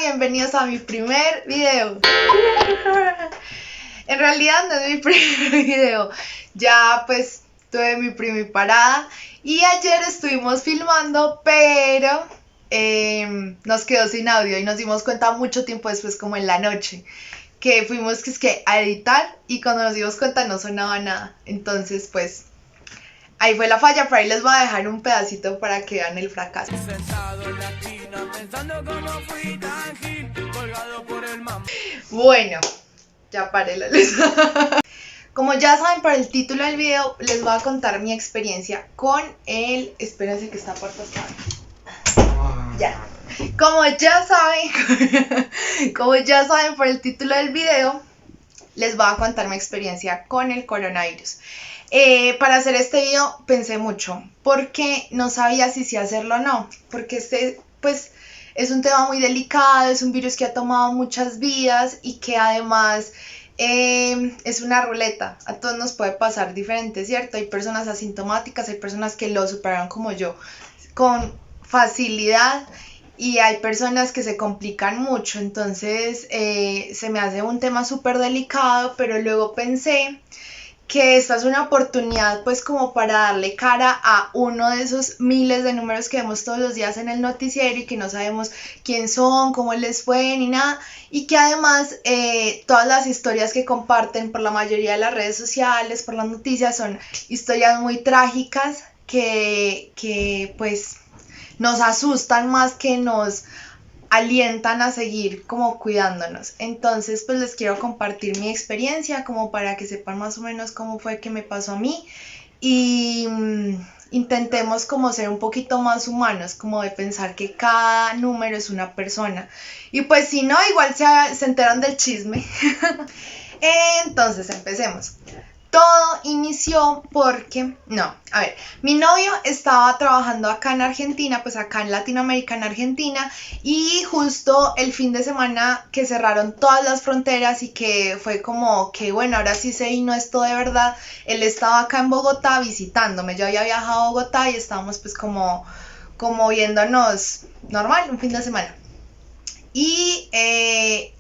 bienvenidos a mi primer video. En realidad no es mi primer video, ya pues tuve mi primiparada y ayer estuvimos filmando, pero nos quedó sin audio y nos dimos cuenta mucho tiempo después, como en la noche, que fuimos a editar y cuando nos dimos cuenta no sonaba nada. Entonces pues ahí fue la falla, pero ahí les voy a dejar un pedacito para que vean el fracaso. Bueno, ya paré la luz. Como ya saben por el título del video, les voy a contar mi experiencia con el... Espérense que esta puerta está... Ya. Como ya saben por el título del video, les voy a contar mi experiencia con el coronavirus. Para hacer este video pensé mucho, porque no sabía si hacerlo o no, porque pues es un tema muy delicado, es un virus que ha tomado muchas vidas y que además es una ruleta. A todos nos puede pasar diferente, ¿cierto? Hay personas asintomáticas, hay personas que lo superaron como yo con facilidad y hay personas que se complican mucho. Entonces se me hace un tema súper delicado, pero luego pensé que esta es una oportunidad pues como para darle cara a uno de esos miles de números que vemos todos los días en el noticiero y que no sabemos quién son, cómo les fue ni nada, y que además todas las historias que comparten por la mayoría de las redes sociales, por las noticias, son historias muy trágicas que pues nos asustan más que nos alientan a seguir como cuidándonos. Entonces pues les quiero compartir mi experiencia como para que sepan más o menos cómo fue que me pasó a mí y intentemos como ser un poquito más humanos, como de pensar que cada número es una persona y pues si no, igual se enteran del chisme. Entonces empecemos. Todo inició porque, mi novio estaba trabajando acá en Argentina, pues acá en Latinoamérica, en Argentina, y justo el fin de semana que cerraron todas las fronteras y que fue como que bueno, ahora sí se vino esto de verdad, él estaba acá en Bogotá visitándome. Yo había viajado a Bogotá y estábamos pues como viéndonos normal, un fin de semana. Y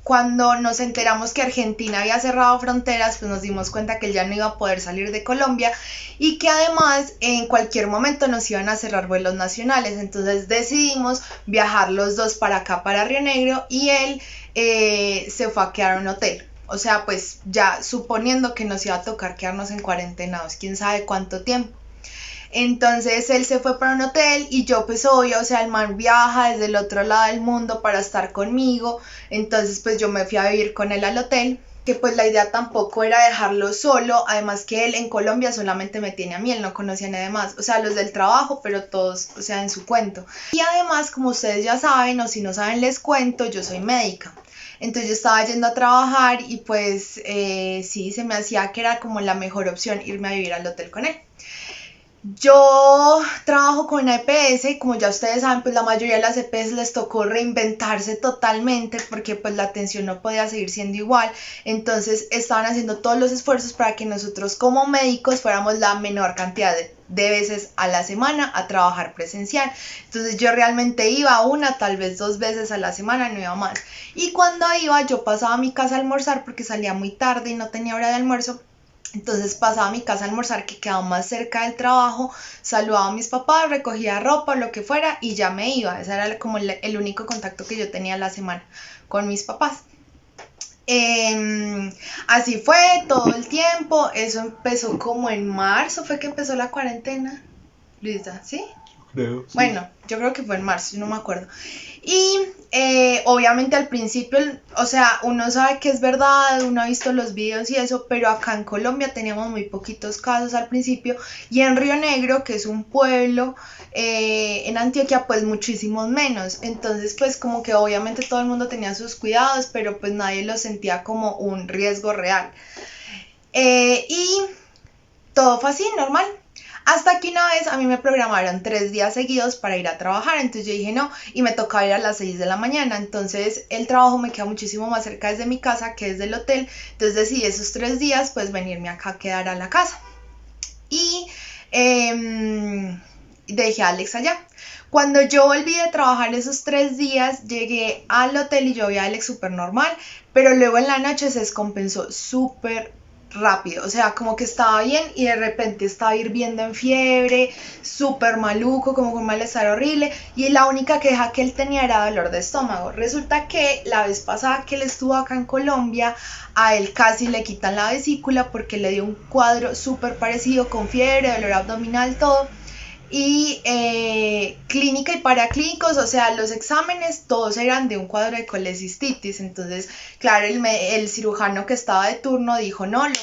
cuando nos enteramos que Argentina había cerrado fronteras, pues nos dimos cuenta que él ya no iba a poder salir de Colombia y que además en cualquier momento nos iban a cerrar vuelos nacionales. Entonces decidimos viajar los dos para acá, para Río Negro, y él se fue a quedar en un hotel. O sea, pues ya suponiendo que nos iba a tocar quedarnos en cuarentenados, quién sabe cuánto tiempo. Entonces él se fue para un hotel y yo pues obvio, o sea, el man viaja desde el otro lado del mundo para estar conmigo. Entonces pues yo me fui a vivir con él al hotel, que pues la idea tampoco era dejarlo solo, además que él en Colombia solamente me tiene a mí, él no conocía a nadie más, o sea, los del trabajo, pero todos, o sea, en su cuento. Y además, como ustedes ya saben, o si no saben les cuento, yo soy médica. Entonces yo estaba yendo a trabajar y pues sí, se me hacía que era como la mejor opción irme a vivir al hotel con él. Yo trabajo con una EPS y como ya ustedes saben, pues la mayoría de las EPS les tocó reinventarse totalmente porque pues la atención no podía seguir siendo igual. Entonces estaban haciendo todos los esfuerzos para que nosotros como médicos fuéramos la menor cantidad de veces a la semana a trabajar presencial. Entonces yo realmente iba una, tal vez 2 veces a la semana, no iba más. Y cuando iba, yo pasaba a mi casa a almorzar porque salía muy tarde y no tenía hora de almuerzo. Entonces pasaba a mi casa a almorzar, que quedaba más cerca del trabajo, saludaba a mis papás, recogía ropa, lo que fuera, y ya me iba. Ese era como el único contacto que yo tenía a la semana con mis papás. Así fue todo el tiempo. Eso empezó como en marzo, fue que empezó la cuarentena. Luisa, ¿sí? Creo, sí. Bueno, yo creo que fue en marzo, no me acuerdo. Y obviamente al principio, o sea, uno sabe que es verdad, uno ha visto los videos y eso, pero acá en Colombia teníamos muy poquitos casos al principio y en Río Negro, que es un pueblo, en Antioquia, pues muchísimos menos. Entonces, pues como que obviamente todo el mundo tenía sus cuidados, pero pues nadie lo sentía como un riesgo real. Y todo fue así, normal. Hasta que una vez a mí me programaron 3 días seguidos para ir a trabajar, entonces yo dije no, y me tocaba ir a las 6 de la mañana, entonces el trabajo me queda muchísimo más cerca desde mi casa que desde el hotel, entonces decidí esos 3 días pues venirme acá a quedar a la casa. Y dejé a Alex allá. Cuando yo volví de trabajar esos 3 días, llegué al hotel y yo vi a Alex súper normal, pero luego en la noche se descompensó súper rápido, o sea, como que estaba bien y de repente estaba hirviendo en fiebre, súper maluco, como con un malestar horrible, y la única queja que él tenía era dolor de estómago. Resulta que la vez pasada que él estuvo acá en Colombia, a él casi le quitan la vesícula porque le dio un cuadro súper parecido con fiebre, dolor abdominal, todo. Y clínica y paraclínicos, o sea, los exámenes todos eran de un cuadro de colecistitis. Entonces, claro, el cirujano que estaba de turno dijo, no, lo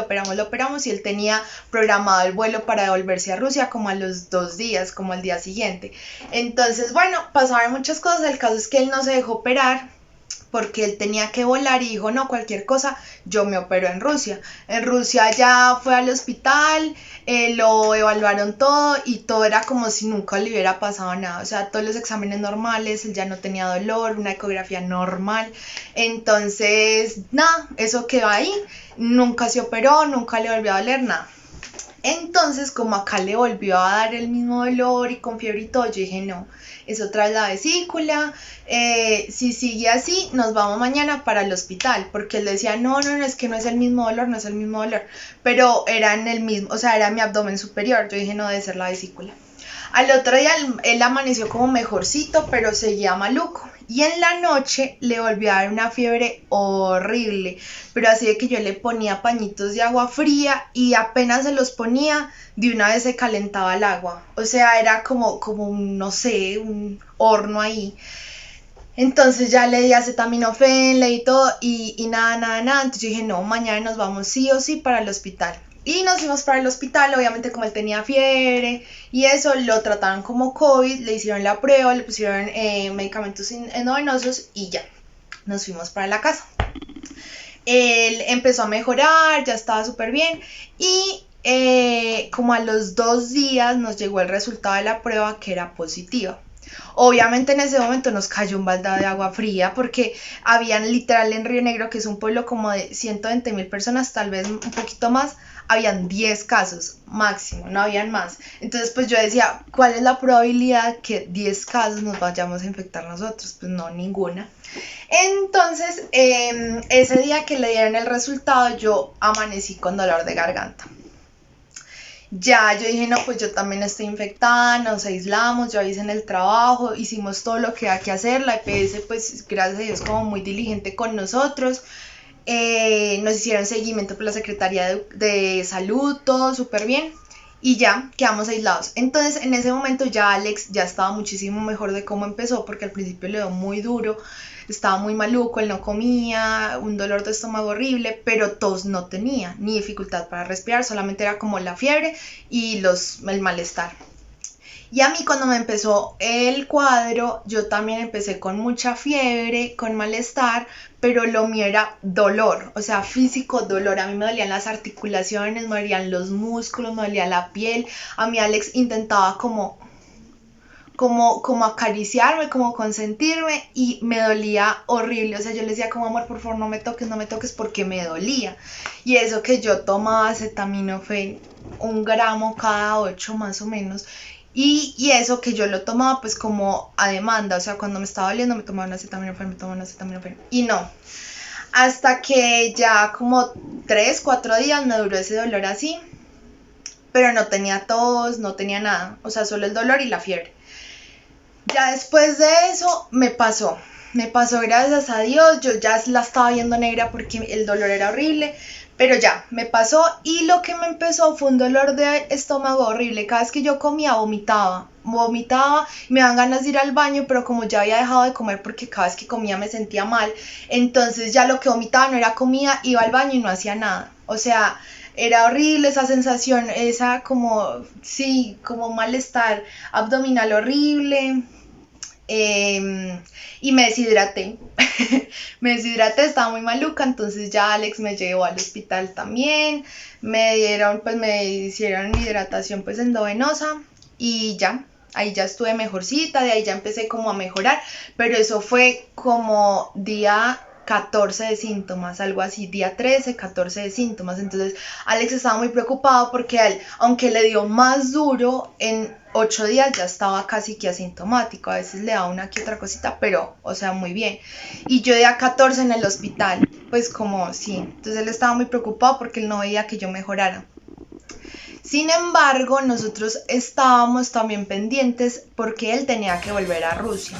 operamos, y él tenía programado el vuelo para devolverse a Rusia como a los 2 días, como al día siguiente. Entonces, bueno, pasaron muchas cosas. El caso es que él no se dejó operar porque él tenía que volar y dijo, no, cualquier cosa, yo me opero en Rusia. En Rusia ya fue al hospital, lo evaluaron todo y todo era como si nunca le hubiera pasado nada. O sea, todos los exámenes normales, él ya no tenía dolor, una ecografía normal. Entonces, nada, eso quedó ahí. Nunca se operó, nunca le volvió a doler nada. Entonces, como acá le volvió a dar el mismo dolor y con fiebre y todo, yo dije, no, es otra vez la vesícula, si sigue así, nos vamos mañana para el hospital, porque él decía, no, es que no es el mismo dolor, pero era en el mismo, o sea, era mi abdomen superior. Yo dije, no, debe ser la vesícula. Al otro día él amaneció como mejorcito, pero seguía maluco. Y en la noche le volvió a dar una fiebre horrible, pero así de que yo le ponía pañitos de agua fría y apenas se los ponía, de una vez se calentaba el agua. O sea, era como un, no sé, un horno ahí. Entonces ya le di acetaminofén, le di todo y nada. Entonces yo dije, no, mañana nos vamos sí o sí para el hospital. Y nos fuimos para el hospital, obviamente como él tenía fiebre y eso, lo trataron como COVID, le hicieron la prueba, le pusieron medicamentos endovenosos y ya, nos fuimos para la casa. Él empezó a mejorar, ya estaba súper bien y como a los 2 días nos llegó el resultado de la prueba que era positiva. Obviamente en ese momento nos cayó un baldado de agua fría porque habían literal en Río Negro, que es un pueblo como de 120.000 personas, tal vez un poquito más, habían 10 casos máximo, no habían más. Entonces pues yo decía, ¿cuál es la probabilidad que 10 casos nos vayamos a infectar nosotros? Pues no, ninguna. Entonces ese día que le dieron el resultado yo amanecí con dolor de garganta. Ya, yo dije, no, pues yo también estoy infectada, nos aislamos, yo hice en el trabajo, hicimos todo lo que hay que hacer, la EPS, pues gracias a Dios, como muy diligente con nosotros, nos hicieron seguimiento por la Secretaría de Salud, todo súper bien, y ya, quedamos aislados. Entonces, en ese momento ya Alex ya estaba muchísimo mejor de cómo empezó, porque al principio le dio muy duro, estaba muy maluco, él no comía, un dolor de estómago horrible, pero tos no tenía, ni dificultad para respirar, solamente era como la fiebre y el malestar. Y a mí cuando me empezó el cuadro, yo también empecé con mucha fiebre, con malestar, pero lo mío era dolor, o sea, físico dolor. A mí me dolían las articulaciones, me dolían los músculos, me dolía la piel. A mí Alex intentaba como acariciarme, como consentirme y me dolía horrible. O sea, yo le decía como, amor, por favor, no me toques porque me dolía. Y eso que yo tomaba acetaminofén 1 gramo cada 8 más o menos. Y eso que yo lo tomaba pues como a demanda, o sea, cuando me estaba doliendo me tomaba un acetaminofén, y no, hasta que ya como 3, 4 días me duró ese dolor así, pero no tenía tos, no tenía nada, o sea, solo el dolor y la fiebre. Ya después de eso me pasó gracias a Dios, yo ya la estaba viendo negra porque el dolor era horrible, pero ya, me pasó y lo que me empezó fue un dolor de estómago horrible. Cada vez que yo comía vomitaba, me daban ganas de ir al baño, pero como ya había dejado de comer porque cada vez que comía me sentía mal, entonces ya lo que vomitaba no era comida, iba al baño y no hacía nada. O sea, era horrible esa sensación, esa como, sí, como malestar abdominal horrible. Y me deshidraté, estaba muy maluca, entonces ya Alex me llevó al hospital también, me hicieron hidratación pues endovenosa y ya, ahí ya estuve mejorcita, de ahí ya empecé como a mejorar, pero eso fue como día 14 de síntomas, algo así, día 13, 14 de síntomas. Entonces Alex estaba muy preocupado porque él, aunque le dio más duro, en 8 días ya estaba casi que asintomático. A veces le da una que otra cosita, pero, o sea, muy bien. Y yo día 14 en el hospital, pues como sí. Entonces él estaba muy preocupado porque él no veía que yo mejorara. Sin embargo, nosotros estábamos también pendientes porque él tenía que volver a Rusia.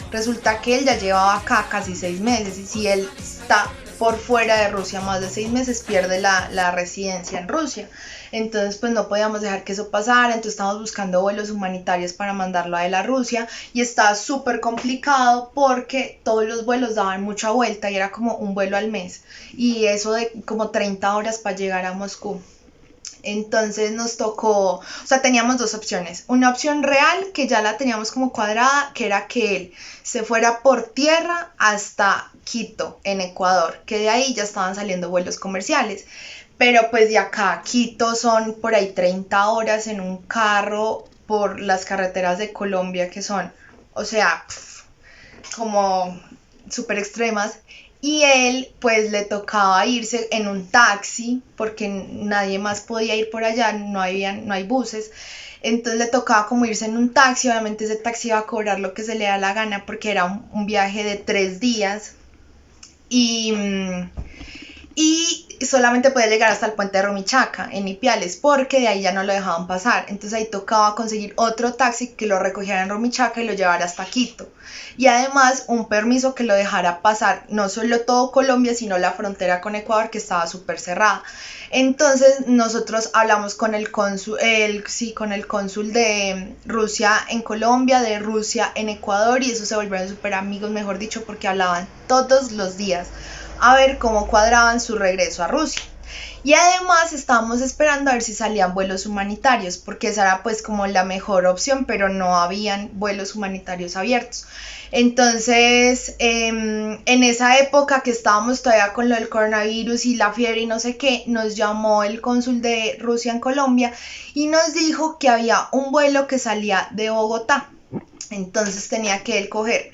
Resulta que él ya llevaba acá casi 6 meses y si él está por fuera de Rusia más de 6 meses pierde la residencia en Rusia. Entonces pues no podíamos dejar que eso pasara, entonces estábamos buscando vuelos humanitarios para mandarlo a él a Rusia y estaba súper complicado porque todos los vuelos daban mucha vuelta y era como un vuelo al mes y eso de como 30 horas para llegar a Moscú. Entonces nos tocó, o sea, teníamos dos opciones. Una opción real que ya la teníamos como cuadrada, que era que él se fuera por tierra hasta Quito, en Ecuador, que de ahí ya estaban saliendo vuelos comerciales. Pero pues de acá a Quito son por ahí 30 horas en un carro por las carreteras de Colombia que son, o sea, como súper extremas. Y él pues le tocaba irse en un taxi porque nadie más podía ir por allá, no hay buses. Entonces le tocaba como irse en un taxi, obviamente ese taxi iba a cobrar lo que se le da la gana porque era un viaje de 3 días y solamente podía llegar hasta el puente de Rumichaca en Ipiales porque de ahí ya no lo dejaban pasar. Entonces ahí tocaba conseguir otro taxi que lo recogiera en Rumichaca y lo llevara hasta Quito. Y además un permiso que lo dejara pasar no solo todo Colombia, sino la frontera con Ecuador que estaba súper cerrada. Entonces nosotros hablamos con el cónsul de Rusia en Colombia, de Rusia en Ecuador y eso se volvieron súper amigos, mejor dicho, porque hablaban todos los días a ver cómo cuadraban su regreso a Rusia. Y además estábamos esperando a ver si salían vuelos humanitarios, porque esa era pues como la mejor opción, pero no habían vuelos humanitarios abiertos. Entonces, en esa época que estábamos todavía con lo del coronavirus y la fiebre y no sé qué, nos llamó el cónsul de Rusia en Colombia y nos dijo que había un vuelo que salía de Bogotá. Entonces tenía que él coger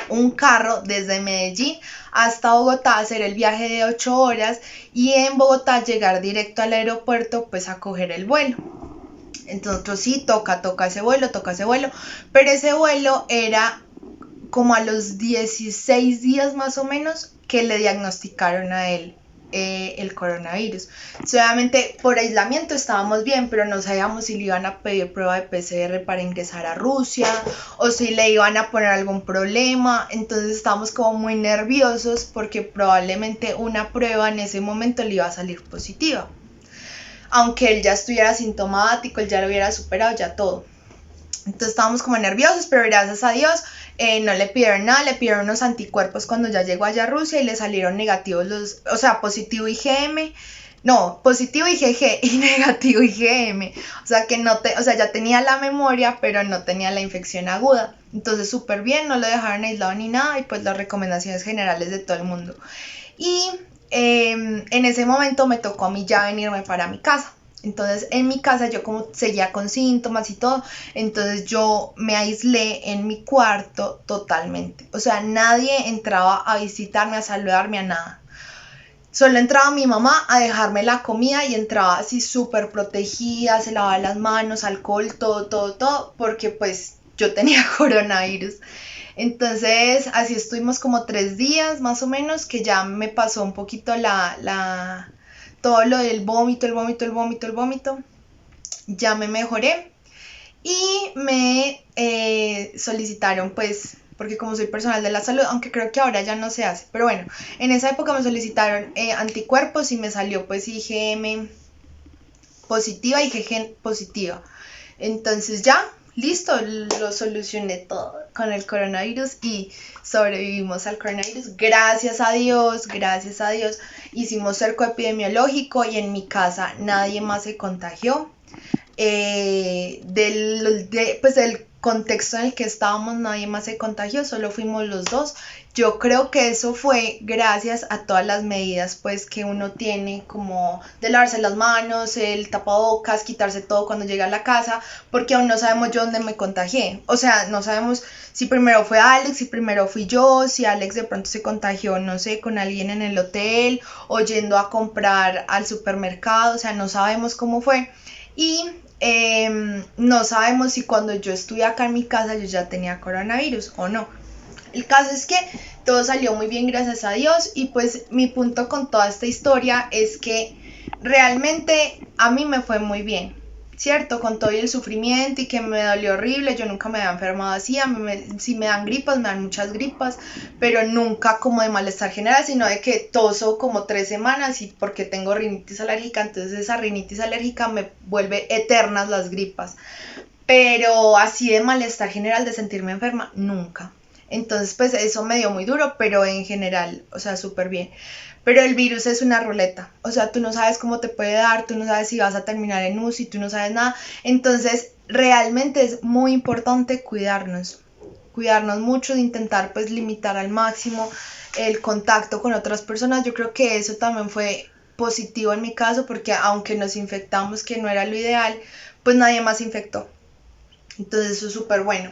un carro desde Medellín hasta Bogotá, hacer el viaje de 8 horas y en Bogotá llegar directo al aeropuerto pues a coger el vuelo. Entonces sí, toca ese vuelo, pero ese vuelo era como a los 16 días más o menos que le diagnosticaron a él el coronavirus. Obviamente por aislamiento estábamos bien, pero no sabíamos si le iban a pedir prueba de PCR para ingresar a Rusia o si le iban a poner algún problema. Entonces estábamos como muy nerviosos porque probablemente una prueba en ese momento le iba a salir positiva. Aunque él ya estuviera asintomático, él ya lo hubiera superado, ya todo. Entonces estábamos como nerviosos, pero gracias a Dios no le pidieron nada, le pidieron unos anticuerpos cuando ya llegó allá a Rusia y le salieron negativos o sea, positivo IgM, no, positivo IgG y negativo IgM, o sea que o sea, ya tenía la memoria, pero no tenía la infección aguda. Entonces súper bien, no lo dejaron aislado ni nada y pues las recomendaciones generales de todo el mundo. Y en ese momento me tocó a mí ya venirme para mi casa. Entonces en mi casa yo como seguía con síntomas y todo, entonces yo me aislé en mi cuarto totalmente. O sea, nadie entraba a visitarme, a saludarme, a nada. Solo entraba mi mamá a dejarme la comida y entraba así súper protegida, se lavaba las manos, alcohol, todo, porque pues yo tenía coronavirus. Entonces así estuvimos como 3 días más o menos, que ya me pasó un poquito todo lo del vómito, el vómito, ya me mejoré y me solicitaron pues, porque como soy personal de la salud, aunque creo que ahora ya no se hace, pero bueno, en esa época me solicitaron anticuerpos y me salió pues IgM positiva y IgG positiva. Entonces ya, listo, lo solucioné todo con el coronavirus y sobrevivimos al coronavirus, gracias a Dios. Hicimos cerco epidemiológico y en mi casa nadie más se contagió. Pues del contexto en el que estábamos nadie más se contagió, solo fuimos los dos. Yo creo que eso fue gracias a todas las medidas pues que uno tiene, como de lavarse las manos, el tapabocas, quitarse todo cuando llega a la casa, porque aún no sabemos yo dónde me contagié. O sea, no sabemos si primero fue Alex, si primero fui yo, si Alex de pronto se contagió, no sé, con alguien en el hotel o yendo a comprar al supermercado. O sea, no sabemos cómo fue. Y no sabemos si cuando yo estuve acá en mi casa yo ya tenía coronavirus o no. El caso es que todo salió muy bien, gracias a Dios, y pues mi punto con toda esta historia es que realmente a mí me fue muy bien, ¿cierto? Con todo el sufrimiento y que me dolió horrible, yo nunca me había enfermado así, si me dan gripas, me dan muchas gripas, pero nunca como de malestar general, sino de que toso como 3 semanas y porque tengo rinitis alérgica, entonces esa rinitis alérgica me vuelve eternas las gripas, pero así de malestar general, de sentirme enferma, nunca. Entonces, pues eso me dio muy duro, pero en general, o sea, súper bien. Pero el virus es una ruleta, o sea, tú no sabes cómo te puede dar, tú no sabes si vas a terminar en UCI, tú no sabes nada. Entonces, realmente es muy importante cuidarnos mucho, de intentar pues limitar al máximo el contacto con otras personas. Yo creo que eso también fue positivo en mi caso, porque aunque nos infectamos, que no era lo ideal, pues nadie más se infectó. Entonces eso es súper bueno.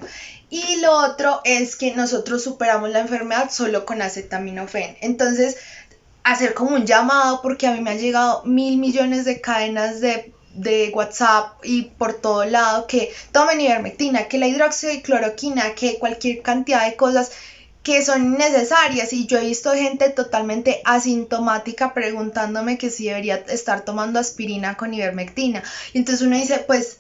Y lo otro es que nosotros superamos la enfermedad solo con acetaminofén. Entonces, hacer como un llamado, porque a mí me han llegado 1.000 millones de cadenas de WhatsApp y por todo lado que tomen ivermectina, que la hidroxicloroquina, que cualquier cantidad de cosas que son necesarias. Y yo he visto gente totalmente asintomática preguntándome que si debería estar tomando aspirina con ivermectina. Y entonces uno dice, pues,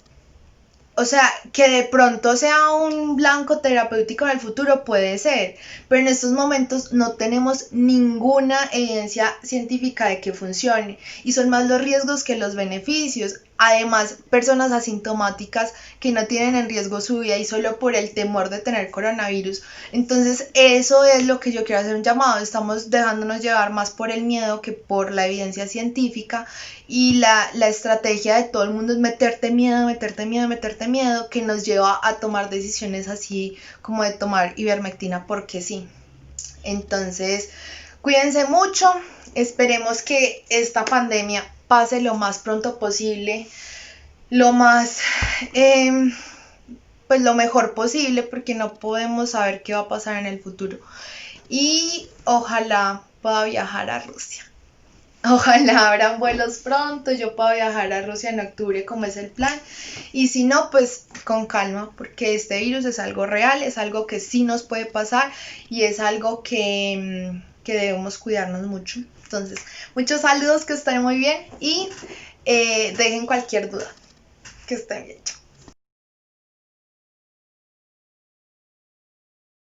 o sea, que de pronto sea un blanco terapéutico en el futuro puede ser, pero en estos momentos no tenemos ninguna evidencia científica de que funcione y son más los riesgos que los beneficios. Además, personas asintomáticas que no tienen en riesgo su vida y solo por el temor de tener coronavirus. Entonces, eso es lo que yo quiero hacer un llamado. Estamos dejándonos llevar más por el miedo que por la evidencia científica, y la estrategia de todo el mundo es meterte miedo, meterte miedo, meterte miedo, que nos lleva a tomar decisiones así como de tomar ivermectina porque sí. Entonces, cuídense mucho, esperemos que esta pandemia pase lo más pronto posible, lo más, pues lo mejor posible, porque no podemos saber qué va a pasar en el futuro. Y ojalá pueda viajar a Rusia. Ojalá abran vuelos pronto, yo pueda viajar a Rusia en octubre como es el plan, y si no, pues con calma, porque este virus es algo real, es algo que sí nos puede pasar y es algo que debemos cuidarnos mucho. Entonces, muchos saludos, que estén muy bien y dejen cualquier duda, que estén bien. Chao.